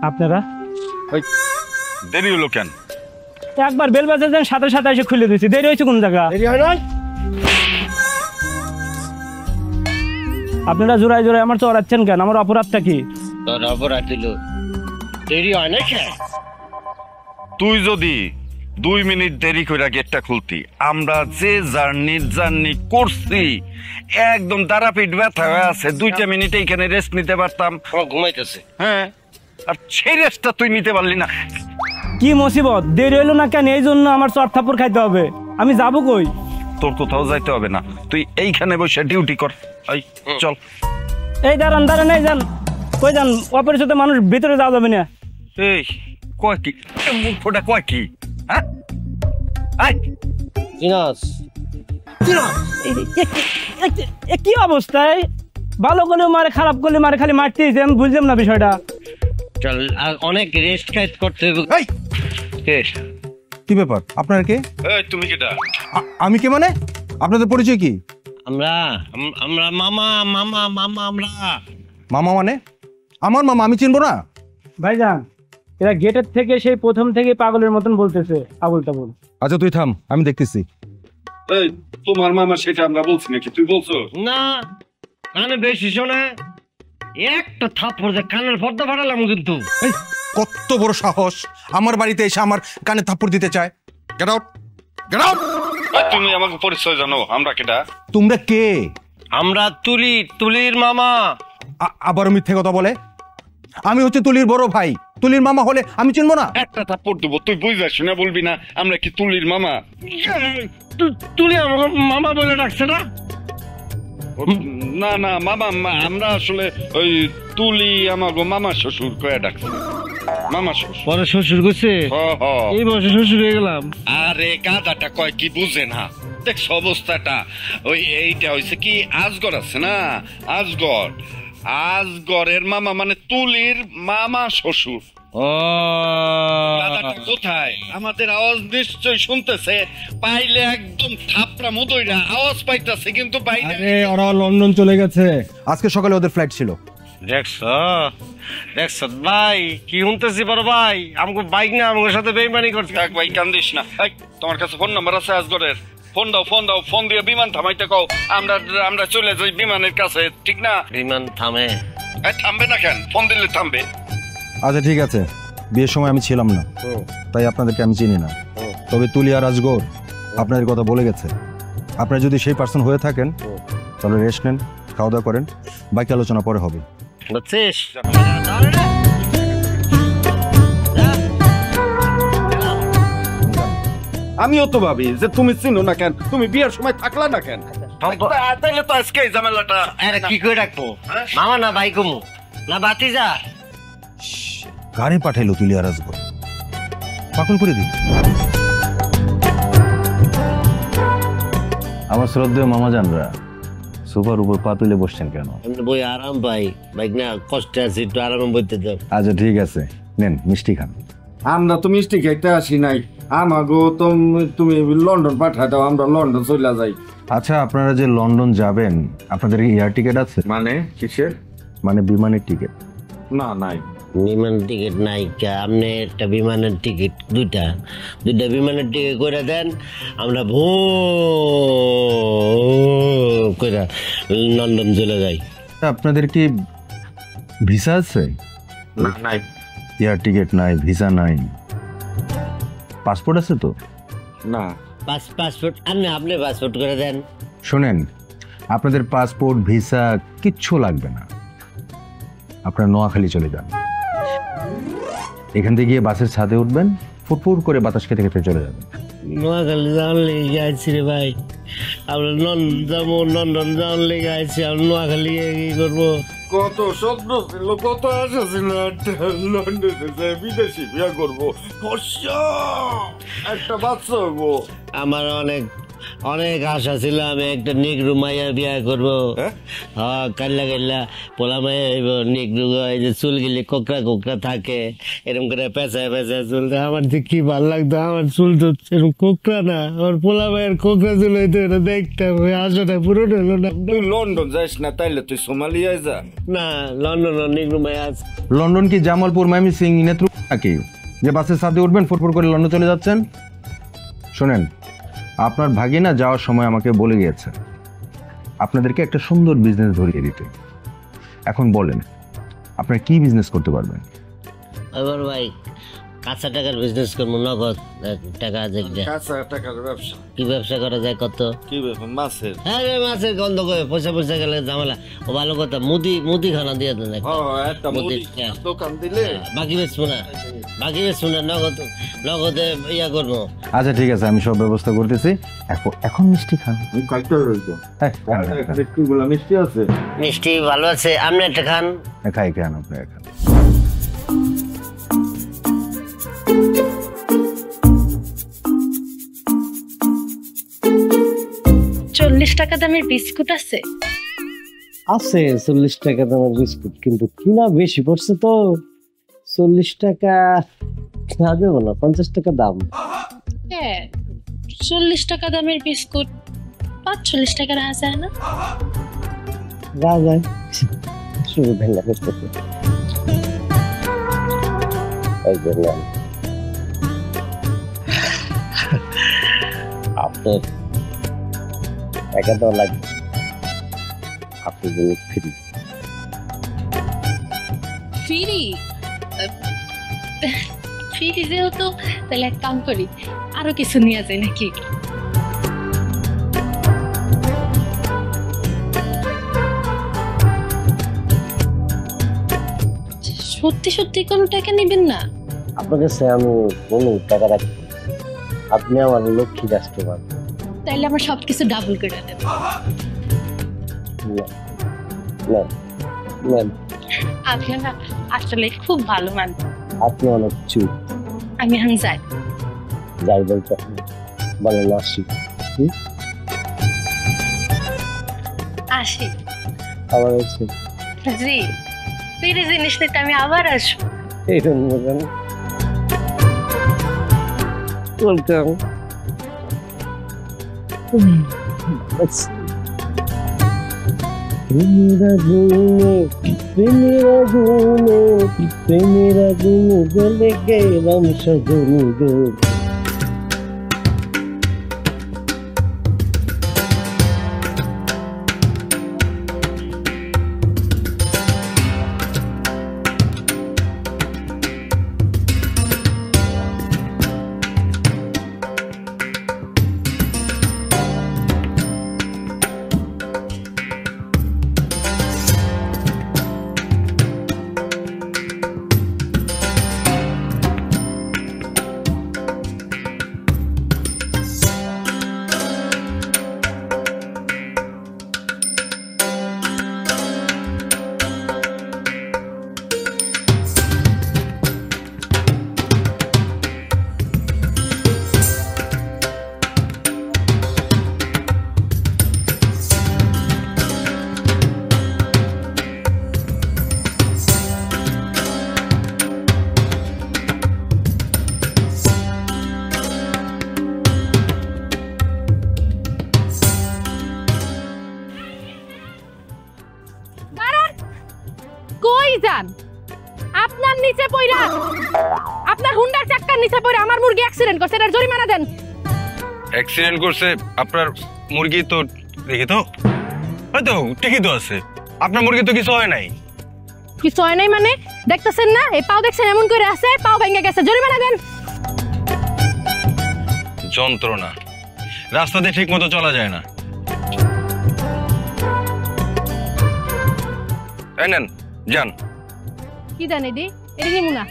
আপনারা দেরি হলো কেন? একবার বেল বাজে দেন, সাথে সাথে এসে খুলে দিয়েছি। দেরি হয়েছে কোন জায়গা? দেরি হয় নাই? আপনারা জোড়ায় জোড়ায় আমার চড়াচ্ছেন কেন? আমার অপরাধটা কি? তোর অপরাধ হলো দেরি হয় না কেন? তুই যদি 2 মিনিট দেরি করে গেটটা খুলতি, আমরা যে জার্নি করছি একদম তারাপীঠ ব্যথা হয়ে আছে, 2টা মিনিটে এখানে রেস্ট নিতে পারতাম। ঘুমাইতেছে। হ্যাঁ, আর সেই রেস্টটা তুই নিতে পারলি না। কি মুসিবত, দেরি হইলো না কেন? এই জন্য আমার চড় থাপ্পড় খাইতে হবে। আমি যাবো কই? তোর কোথাও যাইতে হবে না, তুই এইখানে বসে ডিউটি কর। এই চল। এই দাঁড়ান দাঁড়ান, এই যান। কই যান? অপরিচিত মানুষ ভিতরে যাওয়া যাবে না। এই কয় কি মুখটা কয় কি? হ্যাঁ কি অবস্থায়? ভালো করলে মারে, খারাপ করলে মারে, খালি মারতেই। আমি বুঝলাম না বিষয়টা। চল, আর অনেক রেস্ট করতে হবে। কি ব্যাপার? আপনারা কে? তুমি কেটা? আমি কে মানে? আপনাদের পরিচয় কি? আমরা মামা মামা মামা আমরা মামা মানে? আমার মামা আমি চিনবো না? ভাইজান, এরা গেটের থেকে সেই প্রথম থেকে পাগলের মতন বলতেছে আবুল তাবুল। আচ্ছা তুই থাম, আমি দেখতেছি। এই তোমার মামা সেটা আমরা বলছি নাকি? তুই বলছো না? কানে বেশি শোনা, একটা থাপ্পড় যে কানের পর্দা ফাটালাম কিন্তু। কত বড় সাহস আমার বাড়িতে এসে আমার কানে থাপ্পড় দিতে চায়? Get out, get out. তুমি আমাকে পরিচয় জানো? আমরা কেটা? তোমরা কে? আমরা তুলির মামা। আবারও মিথ্যে কথা বলে। আমি হচ্ছে তুলির বড় ভাই। তুলির মামা হলে আমি চিনবো না? একটা থাপ্পড় দেবো, তুই বুঝা শুনে বলবি না আমরা কি তুলির মামা? তুলি আমাকে মামা বলে ডাকছে না? না না মামা, আমরা আসলে ওই তুলি আমাগো মামা শ্বশুর কয়ে ডাকছি। মামা শ্বশুর। পরে শ্বশুর করছে? এই বয়সে শ্বশুর হয়ে গেলাম। আরে গাদাটা কয় কি বুঝে না? দেখছ অবস্থাটা? ওই এইটা হয়েছে কি, আজগর আছে না, আজগরের মামা মানে তুলির মামা শ্বশুর। গাদাটা কোথায়? আমাদের আওয়াজ নিশ্চয় শুনতেছে, পাইলে একদম থাপড়া মদইরা আওয়াজ পাইতেছে, কিন্তু বাইরে। ওরা লন্ডন চলে গেছে, আজকে সকালে ওদের ফ্লাইট ছিল। দেখছ ভাই, কি শুনতেছি বড় ভাই? আমাকে বাইক না আমার সাথে বেইমানি করছে। ভাই কান্দিস না। তোমার কাছে ফোন নাম্বার আছে আজগরের? ফোন দাও, ফোন দিয়ে বিমান থামাইতে কও। আমরা চলে যাই বিমানের কাছে, ঠিক না? বিমান থামে? থামবে না কেন? ফোন দিলে থামবে। আচ্ছা ঠিক আছে, বিয়ের সময় আমি ছিলাম না, তাই আপনাদেরকে আমি চিনি না। তবে তুলি আর আজগর আপনাদের কথা বলে গেছে। আপনারা যদি সেই পার্সন হয়ে থাকেন তাহলে রেস্ট নেন, খাওয়া দাওয়া করেন, বাকি আলোচনা পরে হবে। বুঝছিস? আমিও তো ভাবি যে তুমি চিনো না কেন, তুমি বিয়ের সময় থাকলা না কেন? তাইলে তো আজকে এই ঝামেলাটা। আরে কি করে ডাকবো? মামা না ভাই কমু না ভাতিজা? গাড়ি পাঠাইলো তুলি আর আজগর, পাগল করে দিল। আমার শ্রদ্ধেয় মামা জানরা সোফার উপর পা তুলে বসছেন কেন? বই আরাম পাই, বাইক না কষ্টে আছি, একটু আরামে বইতে দাও। আচ্ছা ঠিক আছে, নেন মিষ্টি খান। আমরা তো মিষ্টি খাইতে আসি নাই, আমাগো তো তুমি লন্ডন পাঠাই দাও, আমরা লন্ডন চলে যাই। আচ্ছা আপনারা যে লন্ডন যাবেন, আপনাদের এয়ার টিকিট আছে? মানে কিসের? মানে বিমানের টিকিট? না, নাই। বিমান টিকিট নাই? আপনি একটা বিমানের টিকিট দুইটা বিমানের টিকিট করে দেন, আমরা করে লন্ডন চলে যাই। আপনাদের কি ভিসা আছে? না, নাই। এয়ার টিকিট নাই, ভিসা নাই, পাসপোর্ট আছে তো? না। পাসপোর্ট আপনি পাসপোর্ট করে দেন। শোনেন, আপনাদের পাসপোর্ট ভিসা কিচ্ছু লাগবে না। আপনারা নোয়াখালী চলে যান, এখান থেকে গিয়ে বাসের ছাদে উঠবেন, ফুটফুট করে বাতাস খেতে খেতে চলে যাবেন। নোয়াখালী যাওয়ার লেগে আইছি রে ভাই, আমরা লন্ডন যাওয়ার লেগে আইছি, আমরা নোয়াখালী কি করবো? কত স্বপ্ন ছিল, কত আশা ছিল, লন্ডনে যাই বিদেশি বিয়ে করবো, একটা বাচ্চা হইবো। আমার অনেক অনেক আশা ছিল আমি একটা নিগ্রু মাইয়া বিয়া করবো। হ্যাঁ, কাল্লা কাল্লা পোলা মাইয়া হইব, নিগ্রু এই যে চুলগুলি কোকড়া কোকড়া থাকে, এরকম করে পেঁচায় পেঁচায় চুল। আমার যে কি ভালো লাগতো, আমার চুল তো এরকম কোকড়া না, আমার পোলা মায়ের কোকড়া চুল হইতো, এটা দেখতাম। ওই আশাটা পূরণ হলো না। তুই লন্ডন যাইস না, তাইলে তুই সোমালিয়ায় যা। না, লন্ডন নিগ্রু মাইয়া আছে। লন্ডন কি জামালপুর মাইমি সিং নেত্র নাকি যে বাসের সাথে উঠবেন ফুটফুট করে লন্ডন চলে যাচ্ছেন? শোনেন, আপনার ভাগিনা যাওয়ার সময় আমাকে বলে গিয়েছে আপনাদেরকে একটা সুন্দর বিজনেস ধরিয়ে দিতে। এখন বলেন আপনারা কি বিজনেস করতে পারবেন? এবার ভাই কাঁচা টাকার বিজনেস করবো, নগদ টাকা দেখবে। কাঁচা টাকার ব্যবসা কি ব্যবসা করা যায় কত? কি ব্যাপার? মাছের। হ্যাঁ রে, মাছের গন্ধ করে পয়সা পয়সা গেলে ঝামেলা। ও ভালো কথা, মুদিখানা দিয়ে দেন একটা। একটা মুদি, হ্যাঁ। দোকান দিলে বাকি বেচবো না, বাকি বেচবো না, নগদে ইয়া করবো। আচ্ছা ঠিক আছে, আমি সব ব্যবস্থা করতেছি। এখন মিষ্টি খান। কাইটা রইতো হ্যাঁ, একটুগুলো মিষ্টি আছে। মিষ্টি ভালো আছে, আপনি একটা খান। খাই খান, আপনি খান। 40 টাকা দামের বিস্কুট আছে? আছে 40 টাকা দামের বিস্কুট, কিন্তু কিনা বেশি পড়ছে তো। 40 টাকা না দেবো না, 50 টাকা দাম। হ্যাঁ, 40 টাকা দামের বিস্কুট 45 টাকা রাখা যায় না? যা যায় শুরু ভেঙে করতেছে। আপনার টাকা দেওয়া লাগবে, আপনি ফ্রি। ফ্রি? ফ্রি যেহেতু, তাহলে এক কাম করি, আরো কিছু নিয়ে যায় নাকি? সত্যি সত্যি কোনো টাকা নেবেন না? আপনার কাছে আমি কোনো টাকা রাখি, আপনি আমার লক্ষ্মী কাস্টমার। তাইলে আমার সবকিছু ডাবল করে দেব। আপনি না আসলে খুব ভালো মানুষ। আপনি অনেক চুপ। আমি এখন যাই। যাই বলতে বলেন আসি। আসি। আবার আসি? জি, ফিরে জিনিস নিতে আমি আবার আসবো। এইরকম বলেন। ওয়েলকাম। প্রেমেরা গুনে গলে গেলাম সজনী গো। আপনার নিচে পড়া, আপনার হুন্ডার চাক্কার নিচে পড়ে আমার মুরগি অ্যাক্সিডেন্ট করছে, এটার জরিমানা দেন। অ্যাক্সিডেন্ট করছে আপনার মুরগি? তো দেখি তো, হয়তো ঠিকই তো আছে, আপনার মুরগি তো কিছু হয় নাই। কিছু হয় নাই মানে? দেখতেছেন না, এই পাও দেখছেন এমন করে আছে, পাও ভেঙে গেছে, জরিমানা দেন। যন্ত্রণা, রাস্তাতে ঠিক মতো চলা যায় না। নেন যান। কি জানি দি, এটা নিমু না।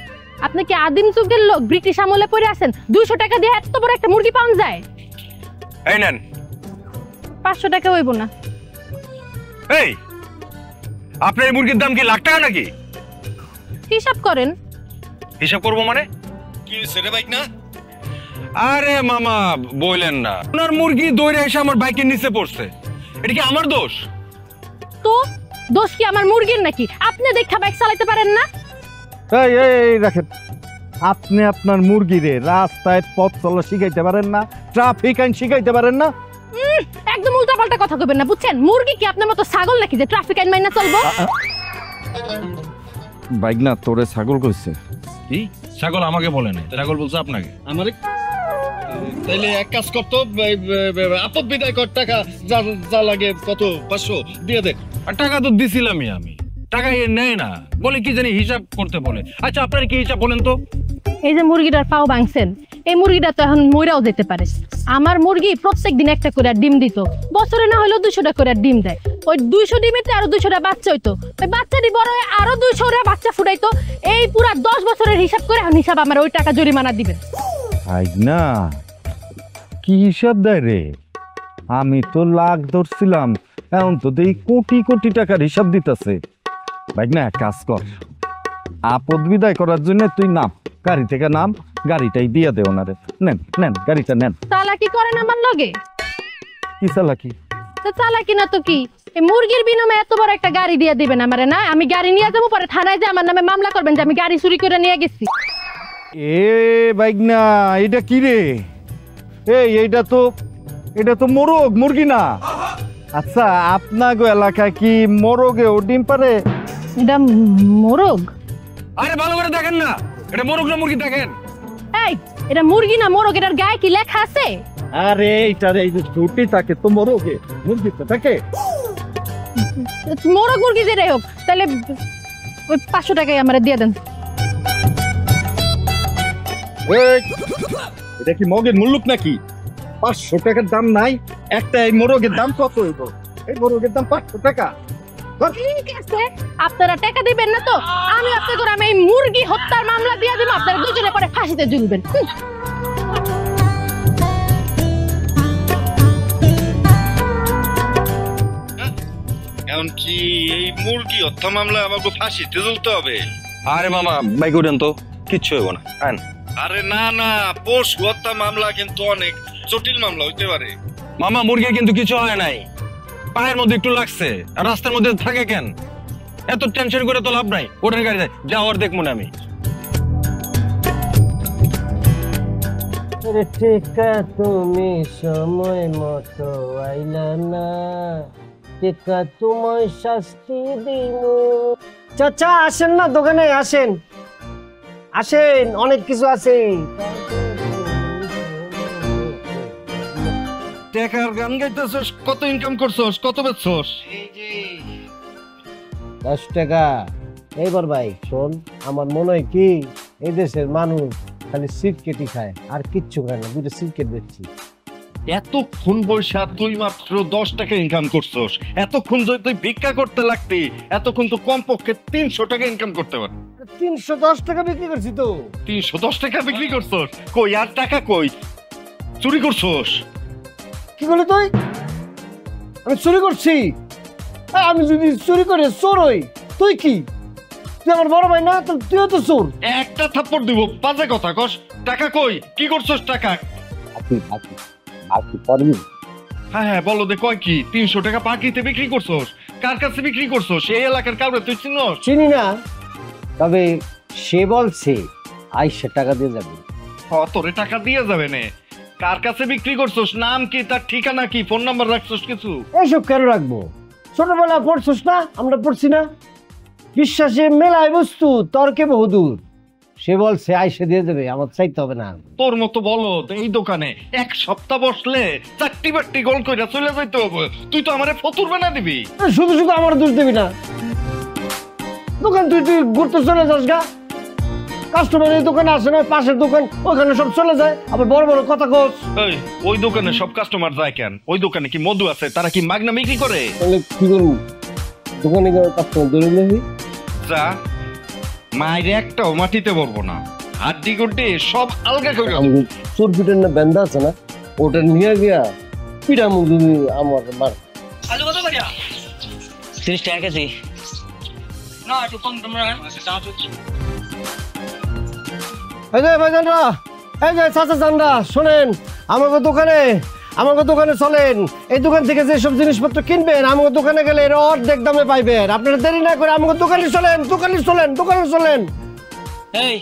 আপনি কি আদিম যুগের লোক, ব্রিটিশ আমলে পড়ে আছেন? 200 টাকা দিয়ে এত বড় একটা মুরগি পাওয়া যায়? এই নেন। 500 টাকা হইব না। এই, আপনার এই মুরগির দাম কি লাখ টাকা নাকি? হিসাব করেন। হিসাব করবো মানে? কি হইছে রে বাইক না? আরে মামা বললেন না, আপনার মুরগি দৌড়ে এসে আমার বাইকের নিচে পড়ছে, এটা কি আমার দোষ? তো দোষ কি আমার মুরগির নাকি? আপনি দেখা বাইক চালাতে পারেন না? এই রাখেন, আপনি আপনার মুরগিরে রাস্তায় পথ চলা শিখাইতে পারেন না, ট্রাফিক আইন শিখাইতে পারেন না? একদম উল্টাপাল্টা কথা কইবেন না, বুঝছেন? মুরগি কি আপনার মতো ছাগল নাকি যে ট্রাফিক আইন মাইনা চলবো? বাইক না তোরে ছাগল কইছে। কি ছাগল আমাকে বলে নাই, ছাগল বলছে আপনাকে। আমারে তাইলে এক কাজ করতো, আপদ বিদায় কর, টাকা যা লাগে কত 500 দিয়ে দে। আর টাকা তো দিছিলামই আমি, টাকা এ নেয় না, বলে কি জানি হিসাব করতে বলে। আচ্ছা আপনার কি হিসাব বলেন তো? এই যে মুরগিটার পাও ভাঙছেন, এই মুরগিটা তো এখন মইরাও যেতে পারে। আমার মুরগি প্রত্যেকদিন একটা করে ডিম দিত, বছরে না হলেও 200টা করে ডিম দেয়। ওই 200 ডিমেতে আরো 200টা বাচ্চা হইতো, ওই বাচ্চাটি বড় হয়ে আরো 200টা বাচ্চা ফুটাইতো। এই পুরা 10 বছরের হিসাব করে এখন হিসাব আমার ওই টাকা জরিমানা দিবেন। বাইক না কি হিসাব দেয় রে? আমি তো লাখ ধরছিলাম, এখন তো দেই কোটি কোটি টাকার হিসাব দিতেছে। বাইক না এক কাজ কর, আপদ বিদায় করার জন্য তুই নাম, গাড়ি থেকে নাম, গাড়িটাই দিয়ে দে ওনারে। নেন নেন গাড়িটা নেন। চালাকি করেন আমার লগে? কি চালাকি? তো চালাকি না তো কি? এই মুরগির বিনিময়ে এত বড় একটা গাড়ি দিয়ে দিবেন আমারে? না আমি গাড়ি নিয়ে যাবো, পরে থানায় যে আমার নামে মামলা করবেন যে আমি গাড়ি চুরি করে নিয়ে গেছি। এ বাইক না, এটা কি রে? এইটা তো মোরগ, মুরগি না। আচ্ছা আপনাগো এলাকায় কি মোরগেও ডিম পারে? এটা মোরগ? আরে ভালো করে দেখেন না, এটা মোরগ না মুরগি দেখেন। এই এটা মুরগি না মোরগ, এটার গায়ে কি লেখা আছে? আরে এইটার এই যে ছুটি থাকে তো মোরগে, মুরগিতে থাকে। মোরগ মুরগি যেটাই হোক, তাহলে ওই 500 টাকাই আমার দিয়ে দেন। এটা কি মগের মুল্লুক নাকি? 500 টাকার দাম নাই? একটা এই মোরগের দাম কত হইব? এই মোরগের দাম 500 টাকা। ঠিক আছে, আপনারা টাকা দিবেন না তো আমি আপনাকে করে আমি এই মুরগি হত্যার মামলা দিয়ে দিব, আপনারা দুজনে পরে ফাঁসিতে ঝুলবেন। এখন কি এই মুরগি হত্যা মামলা আমাকে ফাঁসিতে ঝুলতে হবে? আরে মামা বাইক উঠেন তো, কিচ্ছু হইব না। আন। আরে না না, পশু হত্যা মামলা কিন্তু অনেক জটিল মামলা হইতে পারে। মামা মুরগির কিন্তু কিছু হয় নাই, পায়ের মধ্যে একটু লাগছে, আর রাস্তার মধ্যে থাকে কেন? এত টেনশন করে তো লাভ নাই, ওঠেন গাড়িতে যাওয়ার দেখবো না আমি। টেকা তুমি সময় মতো আইলা না, টেকা তোমায় শাস্তি দিব। চাচা আসেন না দোকানে, আসেন আসেন, অনেক কিছু আছে। টাকার গান গাইতেছস, কত ইনকাম করছস, কত বেচছস? 10 টাকা। এইবার ভাই শোন, আমার মনে হয় কি এই দেশের মানুষ খালি সিগারেটই খায় আর কিচ্ছু খায় না, 2টা সিগারেট বেচছি। এতক্ষণ বয়সা তুই মাত্র 10 টাকা ইনকাম করছস, এতক্ষণ যদি তুই ভিক্ষা করতে লাগতি এতক্ষণ তো কমপক্ষে 300 টাকা ইনকাম করতে পারত। 310 টাকা বিক্রি করছি তো। 310 টাকা বিক্রি করছস? কই আর টাকা কই? চুরি করছস? কি করলি তুই? আমি চুরি করছি? আমি যদি চুরি করে চোর হই, তুই কি? তুই আমার বড় ভাই না? তুইও তো চোর। একটা থাপ্পড় দিব, বাজে কথা কস। টাকা কই? কি করছস টাকা? হ্যাঁ হ্যাঁ বলো দে, কয় কি? 300 টাকা পাকিতে বিক্রি করছস? কার কাছে বিক্রি করছস? এই এলাকার কাউরে তুই চিনস? চিনি না, তবে সে বলছে আইসা টাকা দিয়ে যাবে। তোরে টাকা দিয়ে যাবে না? কার কাছে বিক্রি করছস? নাম কি, তার ঠিকানা কি, ফোন নাম্বার রাখছস কিছু? এইসব কেন রাখবো? ছোটবেলা পড়ছস না? আমরা পড়ছি না? বিশ্বাসে মেলায় বস্তু, তর্কে বহুদূর। সে বলছে আইসা দিয়ে যাবে, আমার চাইতে হবে না। তোর মতো বলো এই দোকানে 1 সপ্তাহ বসলে 4টি বাট্টি গোল কইরা চলে যাইতে হবে। তুই তো আমারে ফতুর বানা দিবি। শুধু শুধু আমার দোষ দিবি না। দোকান তুই ঘুরতে চলে যাস গা, কাস্টমার এই দোকানে আসে না, পাশের দোকান ওখানে সব চলে যায়, আবার বড় বড় কথা কস। এই ওই দোকানে সব কাস্টমার যায় কেন? ওই দোকানে কি মধু আছে? তারা কি মাগনা বিক্রি করে? তাহলে কি করবো? দোকানে গিয়ে কাস্টমার ধরে নেবি। যা, মায়ের একটাও মাটিতে পড়বো না, হাড্ডি গুড্ডি সব আলগা করে। চোর পিটের না ব্যান্ডা আছে না, ওটা নিয়ে গিয়া পিঠা মুখ আমার মার। আলু কত করে? 30 টাকা কেজি। না একটু কম তোমরা। এই যে ভাইজানরা, এই যে চাচা চান্দা শোনেন, আমাকে দোকানে চলেন। এই দোকান থেকে যেসব জিনিসপত্র কিনবেন আমাকে দোকানে গেলে এর অর্ধেক দামে পাইবেন। আপনারা দেরি না করে আমাকে দোকানে চলেন। এই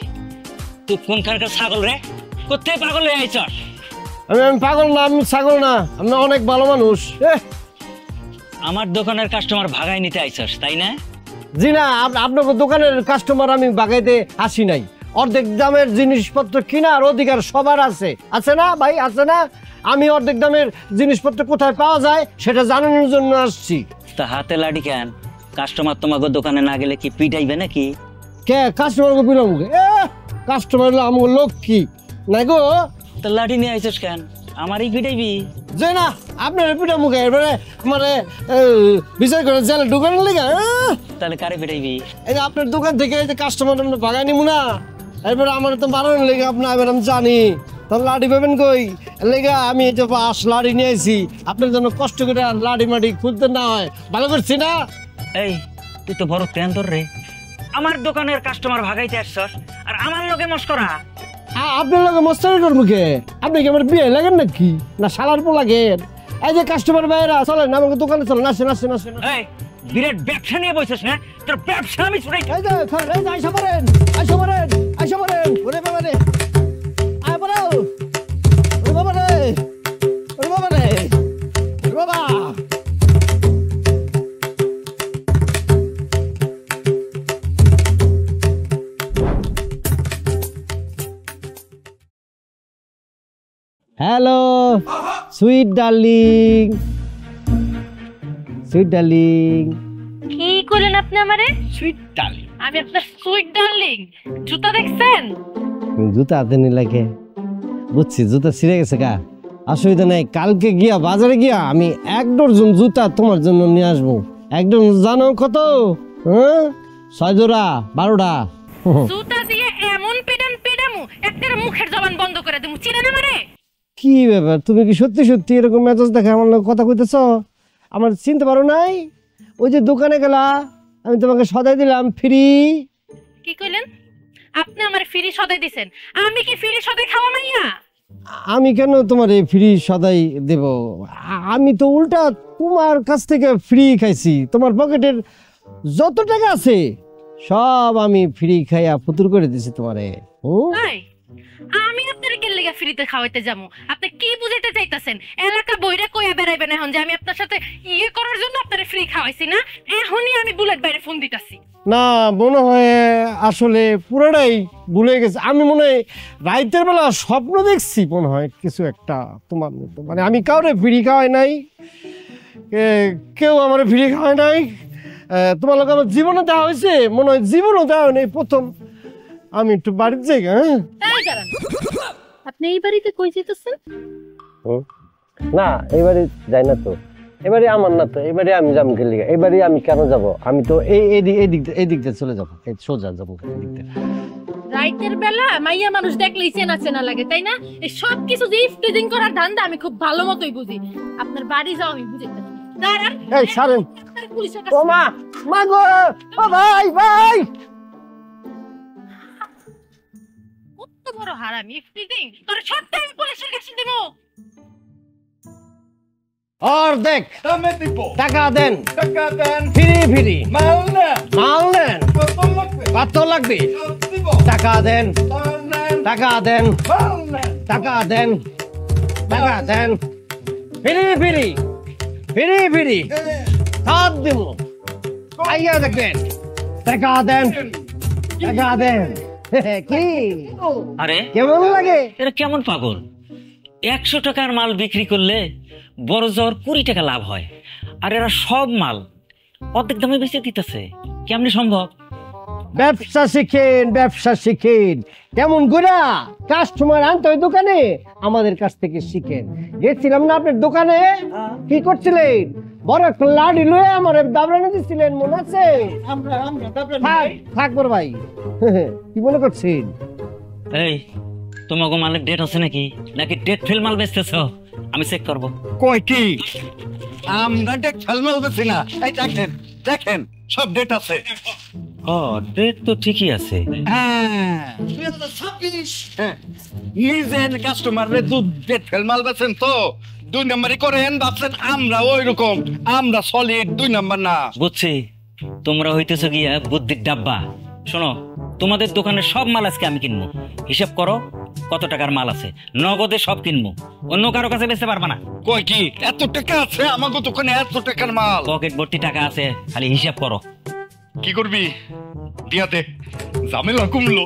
তুই কোনখানকার ছাগল রে? কোথায় পাগল হয়ে আইছস? আমি পাগল না, আমি ছাগল না, আমি অনেক ভালো মানুষ। আমার দোকানের কাস্টমার ভাগাই নিতে আইছস তাই না? জি না, আপনাকে দোকানের কাস্টমার আমি বাগাইতে আসি নাই। অর্ধেক দামের জিনিসপত্র কেনার অধিকার সবার আছে না ভাই, আছে না? আমি অর্ধেক দামের জিনিসপত্র কোথায় পাওয়া যায় সেটা জানানোর জন্য আসছি। তা হাতে লাঠি কেন? কাস্টমার তোমাকে দোকানে না গেলে কি পিটাইবে নাকি? কে কাস্টমারকে পিলাম? কাস্টমার হলো আমার লক্ষ্মী না গো। তা লাঠি নিয়ে আইছস কেন? আমারই পিটাইবি? যে না আপনার পিঠা মুখে এবারে মানে বিচার করে জেলে ঢুকানোর লেগে। তাহলে কারে পিটাইবি? এই যে আপনার দোকান থেকে এই যে কাস্টমার আমরা ভাগাই নিব না, এরপরে আমার তো বাড়ানোর লেগে আপনার এবার আমি জানি তাহলে লাঠি পাবেন কই লেগে আমি এই যে লাঠি নিয়ে আইছি আপনার জন্য কষ্ট করে লাঠি মাটি খুঁজতে না হয়। ভালো করছি না? এই তুই তো বড় টেন্টর রে, আমার দোকানের কাস্টমার ভাগাইতে আসছস আর আমার লগে মস্করা। আপনার লগে মস্তানি করবো কে? আপনি কি আমার বিয়ে লাগেন নাকি না শালার পো লাগেন? এই যে কাস্টমার ভাইয়েরা চলেন আমাকে দোকানে চলেন। আসেন। এই বিরাট ব্যবসা নিয়ে বসেছ না? তোর ব্যবসা আমি ছুটাই। এই যে আইসা পড়েন। ওরে বাবা রে, আয় পড়ো। ওরে বাবা রে। Hello sweet darling. কি করলেন আপনি আমারে? Sweet darling? আমি আপনার সুইট ডার্লিং? জুতা দেখছেন? জুতা হাতে নিলাকে বুঝছি, জুতা ছিঁড়ে গেছে গা, অসুবিধা নাই। কালকে গিয়া বাজারে গিয়া আমি 1 ডজন জুতা তোমার জন্য নিয়ে আসবো। 1 ডজন জানো কত? 6 জোড়া 12টা। জুতা দিয়ে এমন পিডামু একটা মুখের জবান বন্ধ করে দেবো। চিনে না মানে? কি ব্যাপার, তুমি কি সত্যি এরকম মেজাজ দেখে আমার কথা কইতেছ? আমার চিনতে পারো নাই? ওই যে দোকানে গেলা আমি তোমাকে সদাই দিলাম ফ্রি। কি কইলেন? আপনি আমার ফ্রি সদাই দিবেন? আমি কি ফ্রি সদাই খাওয়া মাইয়া? আমি কেন তোমার এই ফ্রি সদাই দেব? আমি তো উল্টা তোমার কাছ থেকে ফ্রি খাইছি। তোমার পকেটের যত টাকা আছে সব আমি ফ্রি খাইয়া ফুতুর করে দিছি তোমারে। আমি আপনার কে লাগা ফ্রিতে খাওয়াইতে যাবো? আপনি কি বুঝাইতে চাইতাছেন? এলাকা বইরা কইয়া বেড়াইবেন এখন যে আমি আপনার সাথে করার জন্য আপনারে ফ্রি খাওয়াইছি না? এখনই আমি বুলেট বাইরে ফোন দিতাছি। না মনে হয় আসলে পুরোটাই ভুলে গেছে। আমি মনে হয় রাতের বেলা স্বপ্ন দেখছি মনে হয় কিছু একটা তোমার মতো। মানে আমি কাউরে ফ্রি খাওয়াই নাই, কেউ আমার ফ্রি খাওয়াই নাই। তোমার লোক আমার জীবনে দেওয়া হয়েছে মনে হয়, জীবনও দেওয়া হয় নাই প্রথম। আমি একটু বাড়ির যাই। আপনি এই বাড়িতে কই যেতেছেন? না এইবারে যাই না তো, এবারে আমার না তো, এবারে আমি যাবো গেলে। এবারে আমি কেন যাব? আমি তো এই দিক দিয়ে চলে যাবো, সোজা যাবো এদিক দিয়ে। রাইতের বেলা মাইয়া মানুষ দেখলেই চেনা লাগে তাই না? এই সব কিছু যে ইফটিজিং করার ধান্দা আমি খুব ভালো মতোই বুঝি। আপনার বাড়ি যাও আমি বুঝাইতে। দাঁড়ান। এই ছাড়েন। পুলিশের ও মা গো, ও ভাই কত বড় হারামি ইফটিজিং! তোর সত্যি আমি পুলিশের কাছে দেব। और देख টাকা দেন ফ্রি মাল নেন কত লাগবে টাকা দেন ফ্রি সব দিব। আইয়া দেখবেন টাকা দেন কি আরে কেমন লাগে? এরা কেমন পাগল? 100 টাকার মাল বিক্রি করলে বড় জোর 20 টাকা লাভ হয়, আর এরা সব মাল অর্ধেক দামে বেচে দিতেছে। কেমনে সম্ভব? ব্যবসা শিখেন কেমন করে কাস্টমার আনতে হয় দোকানে, আমাদের কাছ থেকে শিখেন। গেছিলাম না আপনার দোকানে, কি করছিলেন? বড় একটা লাড়ি লয়ে আমার দাবরানি দিছিলেন, মনে আছে? থাক বড় ভাই, কি মনে করছেন? এই তোমাকে মালের ডেট আছে নাকি ডেট ফেল মাল বেচতেছ? আমি চেক করব। কই কি আমরা ডেট ফেল মাল বেচি না? এই দেখেন সব ডেট আছে। ডেট তো ঠিকই আছে। নিজের কাস্টমারের দুধ ফেল মাল বেছেন তো 2 নম্বরই করেন, ভাবছেন আমরা ওই রকম, আমরা সলিড 2 নম্বর না। বুঝছি, তোমরা হইতেছো গিয়া বুদ্ধির ডাব্বা। শোনো, তোমাদের দোকানের সব মাল আজকে আমি কিনবো। হিসাব করো কত টাকার মাল আছে, নগদে সব কিনবো, অন্য কারো কাছে বেচতে পারবা না। কই কি এত টাকা আছে আমাকে দোকানে? এত টাকার মাল পকেট ভর্তি টাকা আছে, খালি হিসাব করো। কি করবি? দিয়াতে ঝামেলা কমলো।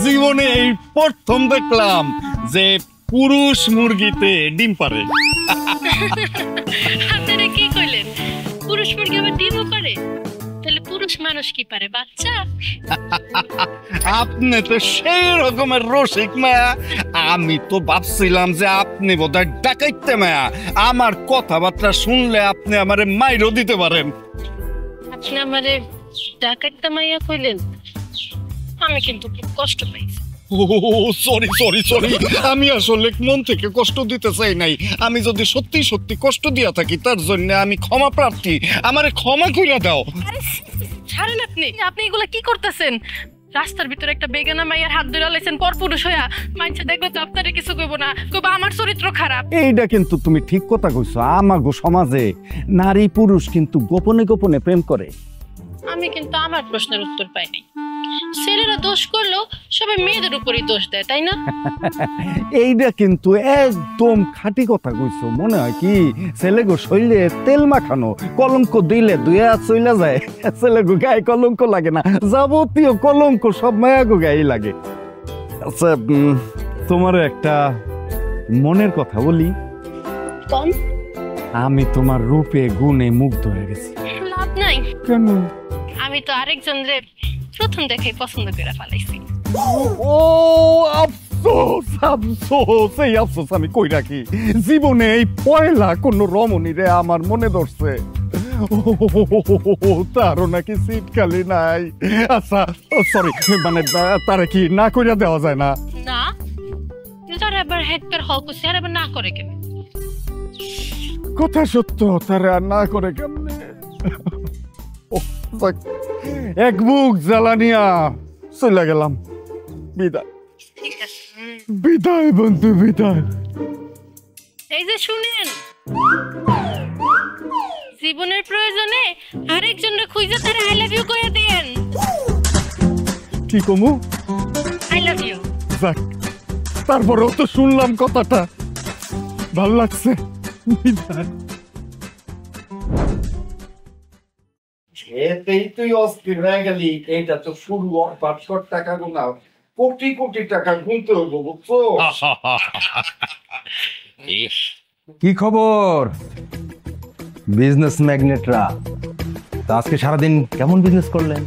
জীবনে এই প্রথম দেখলাম যে পুরুষ মুরগিতে ডিম পারে। আপনারা কি কইলেন? পুরুষ মুরগি আবার ডিমও পারে? তাহলে পুরুষ মানুষ কি পারে? বাচ্চা? আপনি তো সেই রকমের রসিক মায়া, আমি তো ভাবছিলাম যে আপনি বোধহয় ডাকাইতে মায়া। আমার কথাবার্তা শুনলে আপনি আমারে মাইরও দিতে পারেন। আপনি আমারে ডাকাইতে মাইয়া কইলেন? আমি কিন্তু খুব কষ্ট পাইছি। ও সরি সরি সরি, আমি আসলে মন থেকে কষ্ট দিতে চাই নাই। আমি যদি সত্যি সত্যি কষ্ট দিয়া থাকি তার জন্য আমি ক্ষমা প্রার্থী, আমারে ক্ষমা কইরা দাও। ছাড়েন আপনি, আপনি এগুলা কি করতেছেন? রাস্তার ভিতরে একটা বেগানা মাইয়ার হাত ধরে লাইছেন পরপুরুষ হইয়া। মাইনছে দেখবে তো আপনারে কিছু কইব না, কইব আমার চরিত্র খারাপ। এইটা কিন্তু তুমি ঠিক কথা কইছো। আমাগো সমাজে নারী পুরুষ কিন্তু গোপনে গোপনে প্রেম করে। আমি কিন্তু আমার প্রশ্নের উত্তর পাইনি। ছেলেরা দোষ করলো সবাই মেয়েদের উপরই দোষ দেয়, তাই না? এইটা কিন্তু একদম খাঁটি কথা কইছো। মনে হয় কি ছেলেগো শরীরে তেল মাখানো, কলঙ্ক দিলে দুয়া চইলা যায়, ছেলেগো গায়ে কলঙ্ক লাগে না। যাবতীয় কলঙ্ক সব মায়াগো গায়ে লাগে। আচ্ছা, তোমার একটা মনের কথা বলি। কোন? আমি তোমার রূপে গুণে মুগ্ধ হয়ে গেছি। লাভ নাই। কেন? আমি তো আরেকজন রে প্রথম দেখে পছন্দ করে ফেলাইছি। ও আফসোস আফসোস, এই আফসোস আমি কই রাখি। জীবনে এই পয়লা কোন রমণী রে আমার মনে ধরছে, তারও নাকি সিট খালি নাই। আচ্ছা সরি, মানে তারা কি না কইরা দেওয়া যায় না? না, তারা আবার হেডকার হল করছে, আর আবার না করে কেন? কথা সত্য, তারা না করে কেমনে? এক বুক জ্বালানিয়া চলে গেলাম। বিদায়। ঠিক আছে, বিদায় বন্ধু, বিদায়। এই যে শুনেন, জীবনের প্রয়োজনে আরেকজনকে খুঁজে তারা আই লাভ ইউ কইয়া দেন। কি কমু? I love you. যাক, তারপরেও তো শুনলাম কথাটা, ভাল লাগছে। বিদায়। এতেই তুই অস্থির হয়ে গেলি। এইটা তো শুরু, 500 টাকা গুনা কোটি কোটি টাকা গুনতে হবো, বুঝছো? কি খবর বিজনেস ম্যাগনেটরা? তা আজকে সারাদিন কেমন বিজনেস করলেন?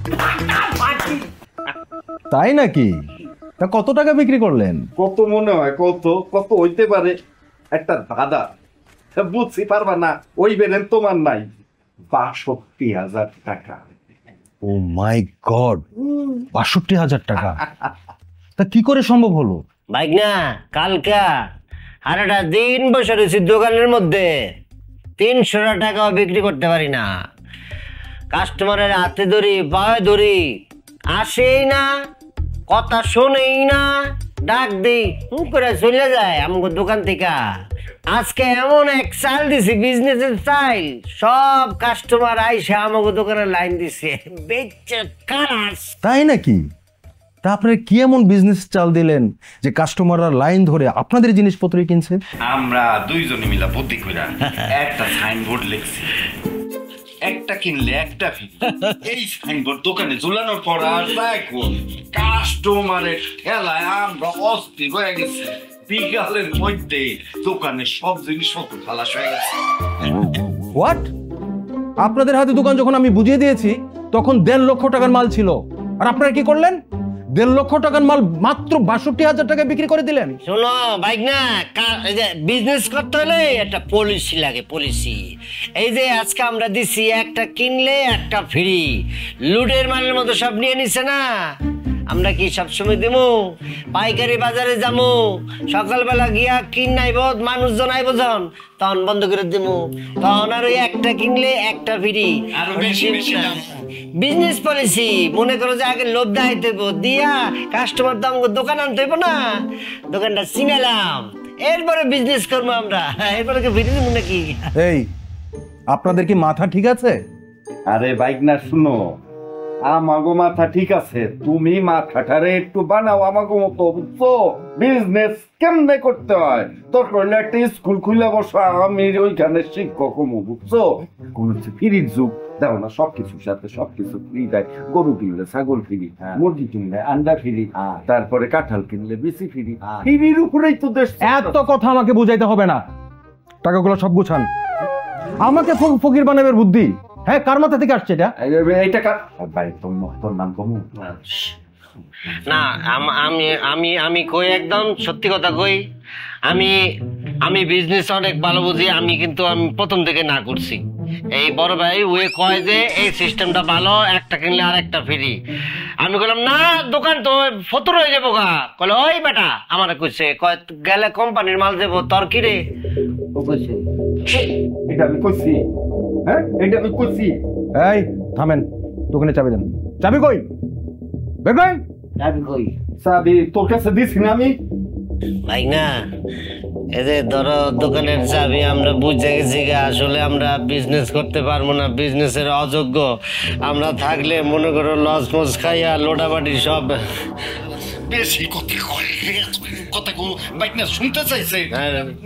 তাই নাকি? তা কত টাকা বিক্রি করলেন? কত মনে হয়? কত কত হইতে পারে? একটা দাদা বুঝছি পারবা না, ওই বেলেন তোমার নাই, ৬২,০০০ টাকা। ও মাই গড, ৬২,০০০ টাকা! তা কি করে সম্ভব হলো? বাইক না, কালকা সারাটা দিন বসে রয়েছি দোকানের মধ্যে, ৩০০ টাকাও বিক্রি করতে পারি না। কাস্টমারের হাতে ধরি, পায়ে ধরি, আসেই না, কথা শোনেই না, ডাক দিই করে চলে যায় আমাকে দোকান থেকে। আজকে এমন এক চাল দিছি, বিজনেসের চাল, সব কাস্টমার আইসে আমাকে দোকানে লাইন দিছে। তাই নাকি? তা আপনারা কি এমন বিজনেস চাল দিলেন যে কাস্টমাররা লাইন ধরে আপনাদের জিনিসপত্র কিনছে? আমরা দুইজনে মিলা বুদ্ধি কইরা একটা সাইনবোর্ড লিখছি, একটা কিনলে একটা ফ্রি। এই সাইনবোর্ড দোকানে ঝুলানোর পর আর দেখো কাস্টমারের ঠেলায় আমরা অস্থির হয়ে গেছি। বিকালের মধ্যে দোকানে সব জিনিসপত্র খালাস হয়ে গেছে। হোয়াট? আপনাদের হাতে দোকান যখন আমি বুঝিয়ে দিয়েছি তখন ১.৫ লক্ষ টাকার মাল ছিল, আর আপনারা কি করলেন? 1.5 লক্ষ টাকার মাল মাত্র 62,000 টাকায় বিক্রি করে দিলেন। শোনো বাইক না, এই যে বিজনেস করতে হলে একটা পলিসি লাগে, পলিসি। এই যে আজকে আমরা দিছি একটা কিনলে একটা ফ্রি, লুডের মালের মতো সব নিয়ে নিছে না, আমরা কি সবসময় দেবো? পাইকারি বাজারে যাবো, সকালবেলা গিয়া কিন নাইব, মানুষজন আইব যখন তখন বন্ধ করে দেবো, তখন আর ওই একটা কিনলে একটা ফ্রি। বিজনেস পলিসি মনে করো যে আগে লোভ দেখাইতে হইব, দিয়া কাস্টমার দাম দোকান আনতে হইব না, দোকানটা চিনালাম, এরপরে বিজনেস করবো আমরা, এরপরে কি ফ্রি দেবো নাকি? এই আপনাদের কি মাথা ঠিক আছে? আরে বাইক না শুনো, আমাগো মাথা ঠিক আছে, তুমি মাথাটারে একটু বানাও আমাগো মতো, বুঝছো? বিজনেস কেমনে করতে হয় তোর করলে একটা স্কুল খুলে বসো, আমি ওইখানে শিক্ষক হবো, বুঝছো? কোন হচ্ছে ফ্রির যুগ, দেখো না সবকিছুর সাথে সবকিছু ফ্রি দেয়। গরু কিনলে ছাগল ফ্রি, মুরগি কিনলে আন্ডা ফ্রি, তারপরে কাঁঠাল কিনলে বেশি ফ্রি। ফ্রির উপরেই তো দেশ। এত কথা আমাকে বুঝাইতে হবে না, টাকাগুলো সব গুছান। আমাকে ফকির বানাবের বুদ্ধি, হ্যাঁ, কার মাথা থেকে আসছে এটা? এই টাকা ভাই তোর নাম কমু না, আমি আমি আমি কই, একদম সত্যি কথা কই, আমি আমি বিজনেস অনেক ভালো বুঝি, আমি কিন্তু আমি প্রথম থেকে না করছি। এই বড় ভাই ওয়ে কয় যে এই সিস্টেমটা ভালো, একটা কিনলে আর একটা ফ্রি। আমি বললাম না, দোকান তো ফতুর হয়ে যাবো গা। কলে ওই বেটা আমার কইছে, কয় গেলে কোম্পানির মাল দেবো, তোর কি রে? ও কইছে এটা আমি কইছি, হ্যাঁ এটা আমি কইছি। এই থামেন, দোকানে চাবি দেন। চাবি কই? বের করেন। চাবি কই? চাবি তোর কাছে দিছি না আমি। ভাই না, এদের ধরো দোকানের চাবি আমরা বুঝে গেছি, আসলে আমরা বিজনেস করতে পারবো না, বিজনেসের অযোগ্য আমরা, থাকলে মনে করো লস মস খাইয়া লোটাবাটি সব। বেশি কথা বাইক না শুনতে চাইছে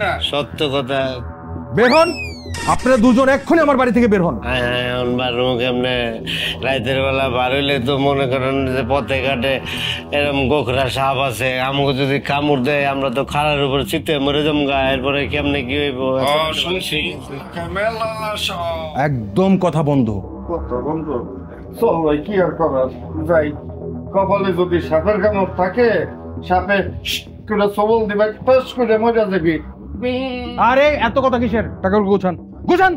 না, সত্য কথা। বের হন, আপনারা দুজন এক্ষুনি আমার বাড়ি থেকে বের হন। কেমনে রাতের বেলা বার হইলে তো মনে করেন যে পথে ঘাটে এরকম গোখরা সাপ আছে, আমাকে যদি কামড় দেয় আমরা তো খাড়ার উপর চিতে মরে যাম গা, এরপরে কেমনে কি হইব? একদম কথা বন্ধ। চল ভাই, কি আর করার, যাই। কপালে যদি সাপের কামড় থাকে, সাপে করে সবল দিবে, পাস করে মরে যাবি। আরে এত কথা কিসের? টাকাগুলো গুছান, গুছান।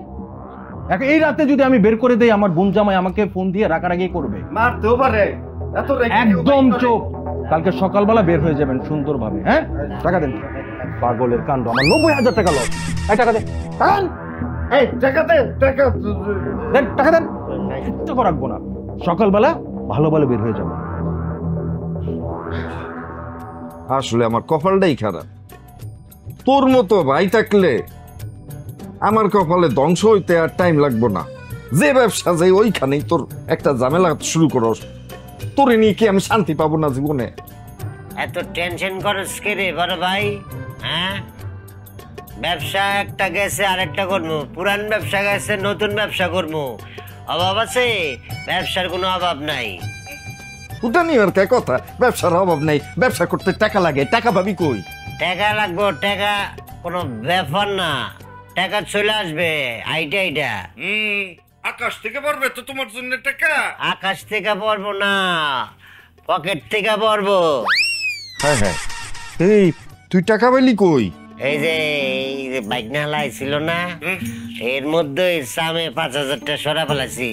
এই রাতে যদি আমি বের করে দেই, আমার বোন জামাই আমাকে ফোন দিয়ে রাগারাগি করবে। মারতেও পারে। একদম চুপ, কালকে সকালবেলা বের হয়ে যাবেন সুন্দরভাবে। হ্যাঁ, টাকা দেন। পাগলের কাণ্ড, আমার 90,000 টাকা লস। এই টাকা দেন, এই টাকা দে, টাকা দেন, টাকা দেন। কিচ্ছু রাখবো না, সকালবেলা ভালো ভালো বের হয়ে যাবো। আসলে আমার কপালটাই খারাপ, তোর মতো ভাই থাকলে আমার কপালে ধ্বংস হইতে আর টাইম লাগবো না। যে ব্যবসা যাই ওইখানেই তোর একটা ঝামেলা শুরু করস, তোরে নিয়ে কি আমি শান্তি পাবো না জীবনে? এত টেনশন করস কে রে বড় ভাই? হ্যাঁ, ব্যবসা একটা গেছে আরেকটা করবো, পুরান ব্যবসা গেছে নতুন ব্যবসা করবো, অভাব আছে? ব্যবসার কোনো অভাব নাই। ওটা নিয়ে আর কে কথা, ব্যবসার অভাব নেই, ব্যবসা করতে টাকা লাগে, টাকা পাবি কই? টাকা লাগবো, টাকা কোনো ব্যাপার না, টাকা চলে আসবে। আইটা আকাশ থেকে পড়বে তো তোমার জন্য টাকা? আকাশ থেকে পড়বো না, পকেট থেকে পড়বো। হ্যাঁ হ্যাঁ, এই তুই টাকা পাইলি কই? এই যে বাইক না লাইছিল না, এর মধ্যে সামে 5,000 সরা ফেলাছি,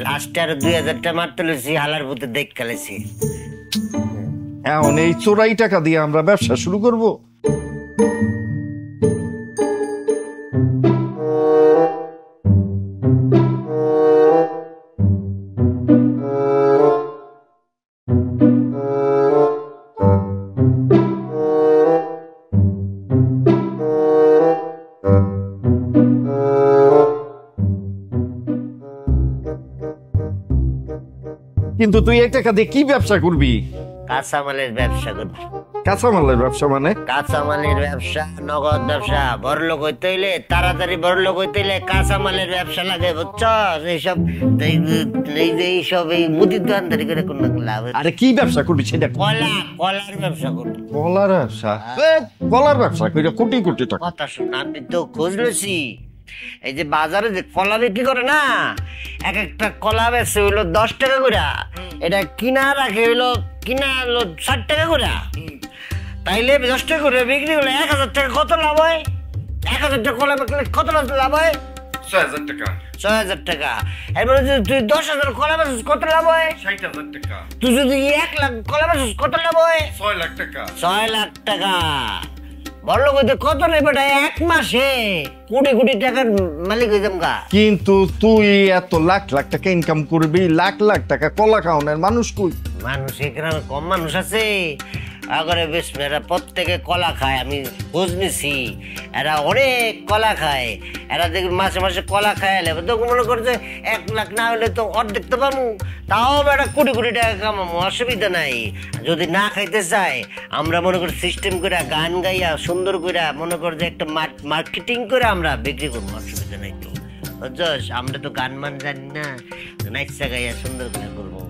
লাস্টে আর 2,000 মারতে লইছি, হালার ভূতে দেখ খেলেছি। এখন এই চোরাই টাকা দিয়ে আমরা ব্যবসা শুরু করব? কিন্তু তুই এই টাকা দিয়ে কি ব্যবসা করবি? কাঁচামালের ব্যবসা করবি। কাঁচামালের ব্যবসা মানে? কাঁচামালের ব্যবসা, নগদ ব্যবসা। বড়লোক হইতে হইলে, তাড়াতাড়ি বড়লোক হইতে হইলে কাঁচামালের ব্যবসা লাগে, বুঝছস? এইসব এইসব এই মুদির দোকানদারি করে কোন লাভ? আরে কি ব্যবসা করবি সেটা? কলার ব্যবসা করবি। কলার ব্যবসা? কলার ব্যবসা করে কোটি কোটি টাকা। কথা শুন, আমি তো খোঁজ লইছি, এই যে বাজারে যে কলা বিক্রি করে না, এক একটা কলা বেচে হইলো 10 টাকা করে, এটা কিনা রাখে হইলো 60 টাকা করে। তাইলে 10 টাকা করে বিক্রি হলে 1000 টাকা কত লাভ হয়? 1000 টাকা কলা বিক্রি কত লাভ হয়? 6000 টাকা। 6000 টাকা। এরপরে যদি তুই 10,000 কলা বেচিস কত লাভ হয়? 60000 টাকা। তুই যদি 1 লাখ কলা বেচিস কত লাভ হয়? 6 লাখ টাকা। 6 লাখ টাকা। বড়লোক হইতে কত নেই বেটা, এক মাসে কোটি কোটি টাকার মালিক হয়ে যাবো। কিন্তু তুই এত লাখ লাখ টাকা ইনকাম করবি, লাখ লাখ টাকা কলা খাওয়ানোর মানুষ কই? মানুষ এখানে কম মানুষ আছে, আগরে বেশ এরা প্রত্যেকে কলা খায়, আমি খোঁজ নিছি, এরা অনেক কলা খায়। এরা দেখি মাসে মাসে কলা খায়, তো মনে করছে 1 লাখ না হলে তো অর্ধেক তো পাবো, তাও একটা কোটি কোটি টাকা কামাবো, অসুবিধা নাই। যদি না খাইতে চাই আমরা মনে করি সিস্টেম করে গান গাইয়া সুন্দর করে মনে কর যে একটা মার্কেটিং করে আমরা বিক্রি করবো, অসুবিধা নাই তো। বুঝছস, আমরা তো গান মান জানি না, নাইচা গাইয়া সুন্দর করে করবো,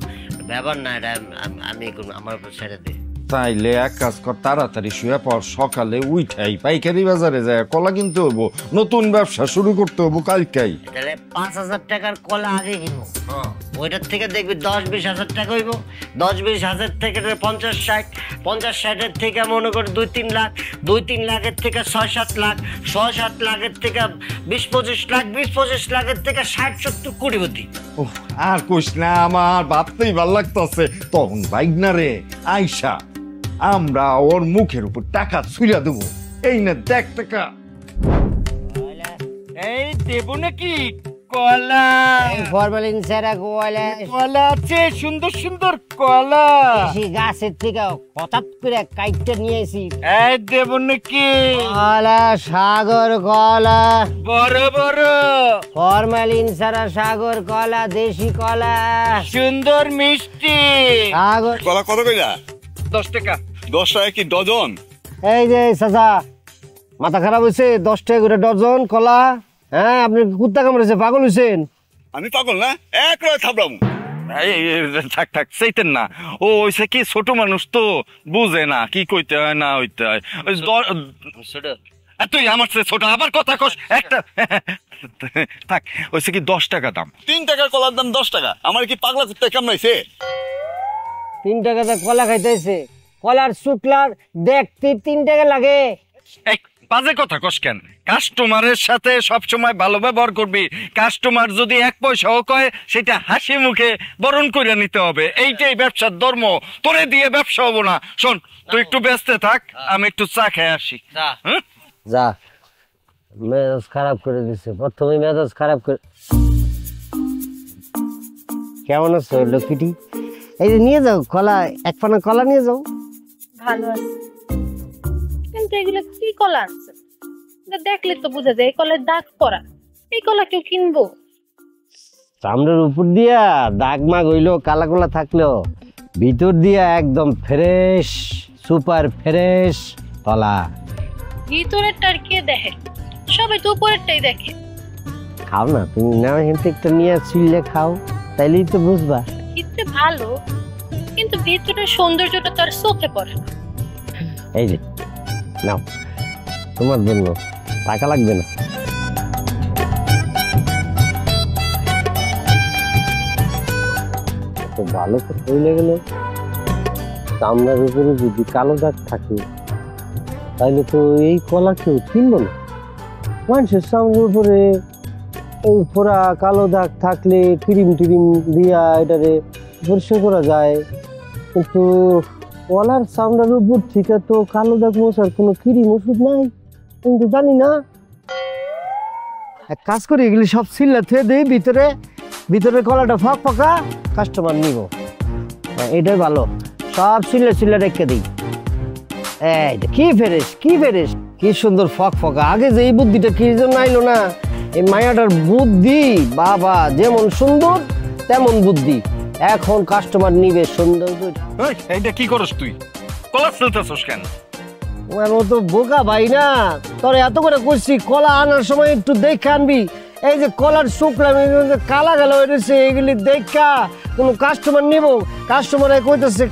ব্যাপার না, এটা আমি করবো, আমার উপর ছেড়ে দে। তাইলে এক কাজ কর, তাড়াতাড়ি শুয়ে পর, সকালে উঠাই পাইকারি বাজারে যায় কলা কিনতে হবো, নতুন ব্যবসা শুরু করতে হবো কালকাই। তাহলে 5000 টাকার কলা আগে কিনবো, ওইটার থেকে দেখবি 10-20 হাজার টাকা হইব, 10-20 হাজার থেকে 50-60, 50-60-এর থেকে মনে করি 2-3 লাখ, 2-3 লাখের থেকে 6-7 লাখ, 6-7 লাখের থেকে 20-25 লাখ, 20-25 লাখের থেকে 60-70 কোটিপতি। আর কইস না, আমার ভাবতেই ভাল লাগতেছে। তখন বাইকনা রে আইসা আমরা ওর মুখের উপর টাকা ছুঁড়া দেবো, এই না দেখ টাকা। এই দেবো নাকি কলা? ফরমালিন ছাড়া কলা আছে, সুন্দর সুন্দর কলা গাছের থেকে হঠাৎ করে কাইটটা নিয়েছি। এই দেবো নাকি কলা? সাগর কলা, বড় বড় ফরমালিন ছাড়া সাগর কলা, দেশি কলা, সুন্দর মিষ্টি। সাগর কলা কত কইরা? 10 টাকা। 10 টাকা কি ডজন? এই যে চাচা, মাথা খারাপ হয়েছে, 10 টাকা করে ডজন কলা? হ্যাঁ, আপনি কুত্তা কামড়েছে, পাগল হয়েছেন? আমি পাগল না, এক রাত থাপড়াম। থাক থাক, সেইতেন না, ও ওইসে কি ছোট মানুষ তো বুঝে না কি কইতে হয় না হইতে হয়। তুই আমার চেয়ে ছোট, আবার কথা কস একটা। থাক, ওইসে কি 10 টাকা দাম। 3 টাকার কলার দাম 10 টাকা। আমার কি পাগলা কুত্তা কামড়াইছে? 3 টাকাতে কলা খাইতেছে, কলার শুকলার দেখতে 3 টাকা লাগে। বাজে কথা কস কেন? কাস্টমারের সাথে সবসময় ভালো ব্যবহার করবি। কাস্টমার যদি 1 পয়সাও কয় সেটা হাসি মুখে বরণ করে নিতে হবে, এইটাই ব্যবসার ধর্ম। তোরে দিয়ে ব্যবসা হবো না। শোন, তুই একটু ব্যস্ত থাক, আমি একটু চা খেয়ে আসি। যা, মেজাজ খারাপ করে দিছে, প্রথমে মেজাজ খারাপ করে। কেমন আছো লক্ষ্মীটি? এই যে নিয়ে যাও কলা, 1 পানা কলা নিয়ে যাও। ভালো আছে, কিন্তু এগুলো কি কলা আছে? দেখলে তো বোঝা যায় এই কলার দাগ পড়া। এই কলা কেউ কিনবো? চামড়ার উপর দিয়া দাগ মাগ হইলো, কালা কলা থাকলেও ভিতর দিয়া একদম ফ্রেশ, সুপার ফ্রেশ কলা। ভিতরেরটার কে দেখে? সবাই তো উপরেরটাই দেখে। খাও না তুমি, না কিন্তু একটা নিয়ে ছিললে খাও, তাইলেই তো বুঝবা। খেতে ভালো, কিন্তু ভিতরের সৌন্দর্যটা তো আর চোখে পড়ে না। এই যে নাও, তোমার জন্য, টাকা লাগবে না। তো ভালো করে হইলে গেল, চামড়ার উপরে যদি কালো দাগ থাকে তাহলে তো এই কলা কেউ কিনবো না। মানুষের চামড়ার উপরে এই ফোড়া কালো দাগ থাকলে ক্রিম টিরিম দিয়া এটারে পরিষ্কার করা যায়, কিন্তু কলার চামড়ার উপর থেকে তো কালো দাগ মোছার কোনো ক্রিম ওষুধ নাই, কিন্তু জানি না। এক কাজ করি, এগুলি সব সিল্লা থুয়ে দিই ভিতরে, ভিতরে কলাটা ফাঁক ফাঁকা, কাস্টমার নিব। এটাই ভালো, সব সিল্লা রেখে দিই। এই কি ফেরেস, কি ফেরেস, কি সুন্দর ফক ফকা। আগে যে এই বুদ্ধিটা কি জন্য আইলো না? এই মায়াটার বুদ্ধি বাবা, যেমন সুন্দর তেমন বুদ্ধি। এখন কাস্টমার নিবে সুন্দর। এইটা কি করস তুই? কলা ফেলতেছস কেন? ও তো বোকা ভাই না, তোর এত করে করছি কলা আনার সময় একটু দেখে আনবি। এই যে কলার শুকলাম কালা গেল হয়েছে, এগুলি দেখা কোনো কাস্টমার নিব? কাস্টমার কইতেছে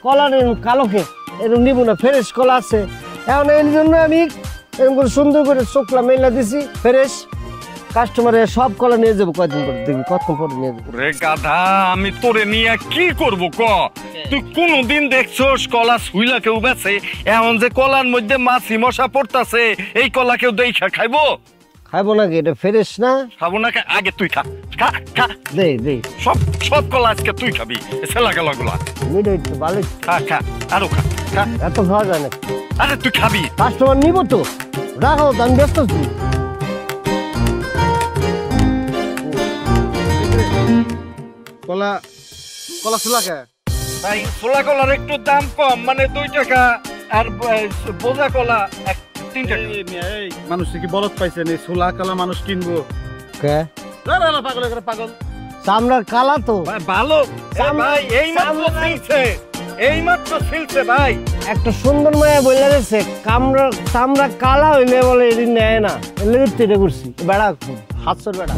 কলার কালোকে এরকম নিব না, ফ্রেশ কলা আছে। এখন এই জন্য আমি এরকম করে সুন্দর করে শুকলা মেলা দিছি ফ্রেশ। কাস্টমারে সব কলা নিয়ে যাবো কয়দিন পরে দেখবি কতক্ষণ পরে নিয়ে যাবো। রে গাধা আমি তোরে নিয়ে কি করব ক? তুই কোনদিন দেখছস কলা শুইলা কেউ বেছে? এখন যে কলার মধ্যে মাছি মশা পড়তাছে এই কলা কেউ দেখা খাইবো? খাইবো নাকি? এটা ফ্রেশ না? খাবো না, আগে তুই খা খা খা। দে দে সব সব কলা আজকে তুই খাবি, ছেলা গেলা গুলা। মিডাই তো ভালো। খা খা আরো খা খা। এত খাওয়া যায় না। আরে তুই খাবি। কাস্টমার নিব তো, রাখো, আমি ব্যস্ত আছি। কলা কলা ছোলা কে ভাই? ছোলা কলার একটু দাম কম, মানে 2 টাকা, আর বোঝা কলা 3 টাকা। মানুষ কি বলদ পাইছে নি? ছোলা কলা মানুষ কিনবো কে? পাগল করে পাগল। চামড়ার কালা তো ভালো ভাই, এই মাত্র ছিলছে, এই মাত্র ছিলছে ভাই। একটা সুন্দর মায়া বইলা গেছে চামড়া কালা হইলে বলে এটি নেয় না, এলে এটা করছি। বেড়া হাতসর বেড়া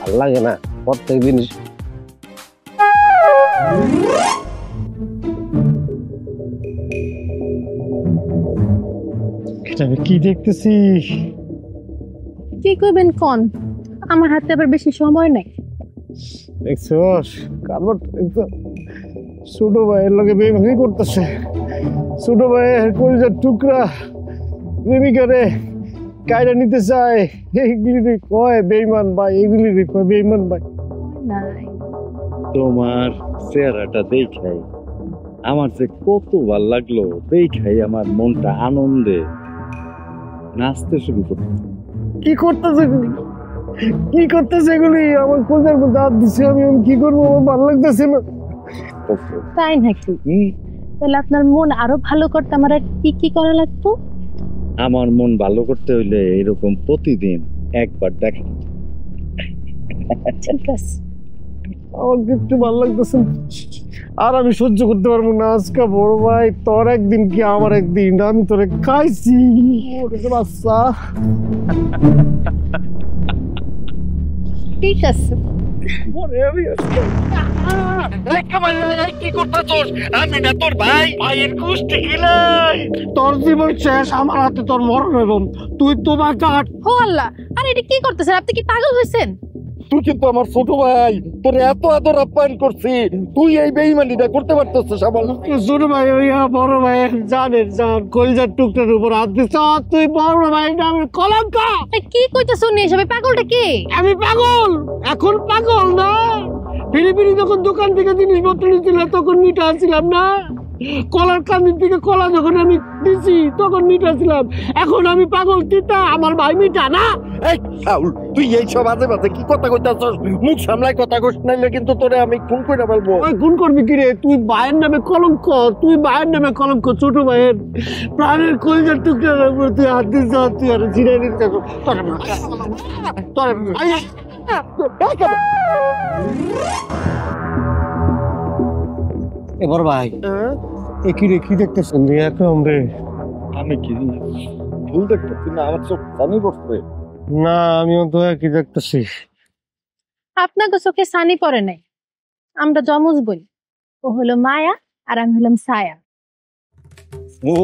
ভাল লাগে না প্রত্যেক জিনিস। কি দেখতেছি? কি করবেন কোন? আমার হাতে আবার বেশি সময় নাই। দেখছোস কারবার ছোট ভাইয়ের লগে বেইমানি করতেছে। ছোট ভাইয়ের কলিজার টুকরা প্রেমিকারে কায়রা নিতে চায়, এইগুলি কয় বেইমান ভাই, এগুলি কয় বেইমান ভাই। তোমার চেহারাটা দেখাই আমার যে কত ভাল লাগলো, দেখাই আমার মনটা আনন্দে নাচতে শুরু করলো। কি করতেছে কি করতেছে এগুলি? আমার কলিজার মধ্যে হাত দিছে, আমি কি করবো? আমার ভালো লাগতেছে না। তাই নাকি? তাহলে আপনার মন আরো ভালো করতে আমার আর কি কি করা লাগতো? আমার মন ভালো করতে হইলে এরকম প্রতিদিন একবার দেখা। ঠিক আছে, আমার একটু ভালো লাগতেছে আর আমি সহ্য করতে পারবো না। আজকে বড় ভাই তোর একদিন কি আমার একদিন, আমি তোরে খাইছি বাচ্চা। ঠিক আছে। কি করতেছস? আমি না তোর ভাই, ভাইয়ের কুষ্টি খিলাই। তোর জীবন শেষ, আমার হাতে তোর মরণ হইব। তুই তোমার কাট। ও আল্লাহ, আরে এটা কি করতেছেন আপনি? কি পাগল হয়েছেন? তুই কিন্তু আমার ছোট ভাই, তোর এত আদর আপ্যায়ন করছি, তুই এই বেইমানিটা করতে পারতেছিস? আমার ছোট ভাই বড় ভাই জানের জান কলিজার টুকটার উপর হাত দিছ তুই। বড় ভাই আমি কলঙ্ক। কি কইতেছ উনি এসব? পাগলটা কে? আমি পাগল, এখন পাগল না। ফিরি যখন দোকান থেকে জিনিসপত্র নিয়েছিল তখন মিঠা ছিলাম না। কলার কান্দির থেকে কলা যখন আমি দিছি তখন মিঠা ছিলাম। এখন আমি পাগল তিতা, আমার ভাই মিঠা না। এই শাউল, তুই এই সব আজে বাজে কি কথা কইতাছস? মুখ সামলাই কথা কইস, নাইলে কিন্তু তোরে আমি খুন কইরা ফেলবো। ওই খুন করবি কি রে? তুই ভাইয়ের নামে কলঙ্ক, তুই ভাইয়ের নামে কলঙ্ক। ছোট ভাইয়ের প্রাণের কলিজার টুকরার উপর তুই হাত দিস, তুই আর জিরাই নিতে এবার ভাই কি রে? কি দেখতেছেন রে? একদম রে আমি কি ভুল দেখতেছি না? আমার চোখ জানি করছে না, আমিও তো কি দেখতেছি। আপনাকে চোখে সানি পড়ে নাই। আমরা জমজ বলি, ও হলো মায়া আর আমি হলাম ছায়া। ও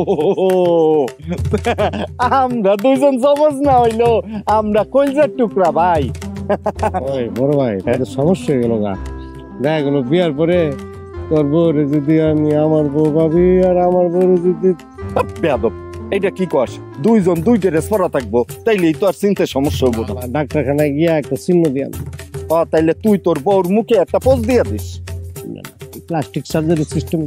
আমরা দুইজন সমাজ না হইলো, আমরা কলজার টুকরা ভাই। ওই বড় ভাই সমস্যা হয়ে গেল গা। দেখা গেল বিয়ার পরে তোর বউরে যদি আমি আমার বউ ভাবি আর আমার বউরে যদি বেয়াদব, এইটা কি কস? দুইজন দুইটা রেসপরা থাকবো, তাইলেই তো আর চিনতে সমস্যা হবো না। ডাক্তারখানায় গিয়া একটা চিহ্ন দিয়া তাইলে তুই তোর বউর মুখে একটা পোজ দিয়া দিস। Plastic surgery system